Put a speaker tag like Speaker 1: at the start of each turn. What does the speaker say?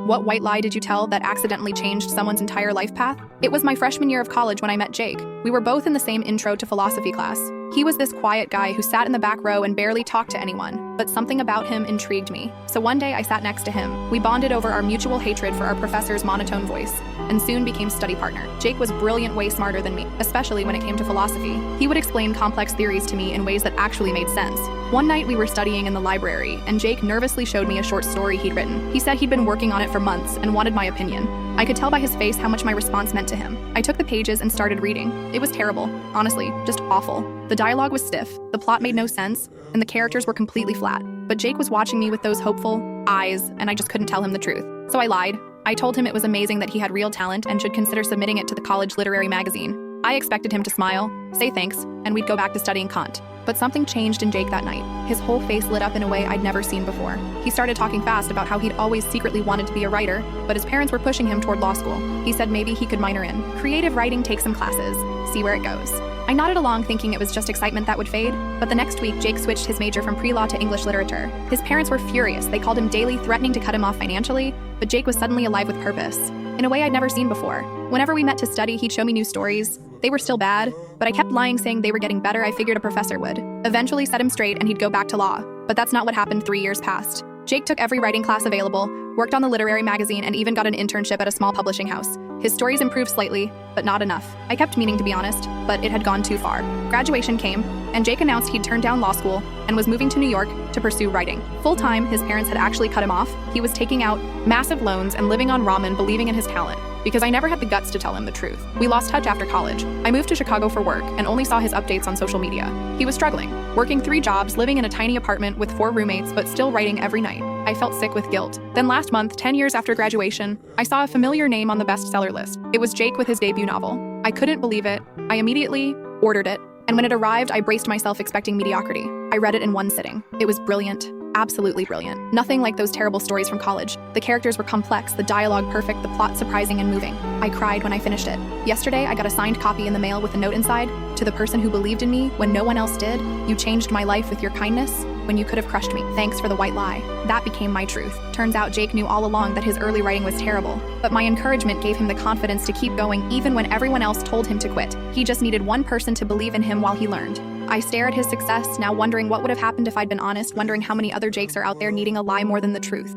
Speaker 1: What white lie did you tell that accidentally changed someone's entire life path? It was my freshman year of college when I met Jake. We were both in the same intro to philosophy class. He was this quiet guy who sat in the back row and barely talked to anyone, but something about him intrigued me. So one day I sat next to him. We bonded over our mutual hatred for our professor's monotone voice, and soon became study partner. Jake was brilliant, way smarter than me, especially when it came to philosophy. He would explain complex theories to me in ways that actually made sense. One night we were studying in the library, and Jake nervously showed me a short story he'd written. He said he'd been working on it for months and wanted my opinion. I could tell by his face how much my response meant to him. I took the pages and started reading. It was terrible. Honestly, just awful. The dialogue was stiff, the plot made no sense, and the characters were completely flat. But Jake was watching me with those hopeful eyes, and I just couldn't tell him the truth. So I lied. I told him it was amazing that he had real talent and should consider submitting it to the college literary magazine. I expected him to smile, say thanks, and we'd go back to studying Kant. But something changed in Jake that night. His whole face lit up in a way I'd never seen before. He started talking fast about how he'd always secretly wanted to be a writer, but his parents were pushing him toward law school. He said maybe he could minor in creative writing, take some classes, see where it goes. I nodded along thinking it was just excitement that would fade, but the next week Jake switched his major from pre-law to English literature. His parents were furious. They called him daily, threatening to cut him off financially, but Jake was suddenly alive with purpose, in a way I'd never seen before. Whenever we met to study, he'd show me new stories. They were still bad, but I kept lying, saying they were getting better. I figured a professor would eventually set him straight and he'd go back to law. But that's not what happened. 3 years passed. Jake took every writing class available, worked on the literary magazine, and even got an internship at a small publishing house. His stories improved slightly, but not enough. I kept meaning to be honest, but it had gone too far. Graduation came, and Jake announced he'd turned down law school and was moving to New York to pursue writing. Full-time, his parents had actually cut him off. He was taking out massive loans and living on ramen, believing in his talent, because I never had the guts to tell him the truth. We lost touch after college. I moved to Chicago for work and only saw his updates on social media. He was struggling, working 3 jobs, living in a tiny apartment with 4 roommates, but still writing every night. I felt sick with guilt. Then last month, 10 years after graduation, I saw a familiar name on the bestseller list. It was Jake with his debut novel. I couldn't believe it. I immediately ordered it, and when it arrived, I braced myself expecting mediocrity. I read it in one sitting. It was brilliant. Absolutely brilliant. Nothing like those terrible stories from college. The characters were complex, the dialogue perfect, the plot surprising and moving. I cried when I finished it. Yesterday, I got a signed copy in the mail with a note inside. To the person who believed in me when no one else did, you changed my life with your kindness when you could have crushed me. Thanks for the white lie. That became my truth. Turns out Jake knew all along that his early writing was terrible, but my encouragement gave him the confidence to keep going even when everyone else told him to quit. He just needed one person to believe in him while he learned. I stare at his success, now wondering what would have happened if I'd been honest, wondering how many other Jakes are out there needing a lie more than the truth.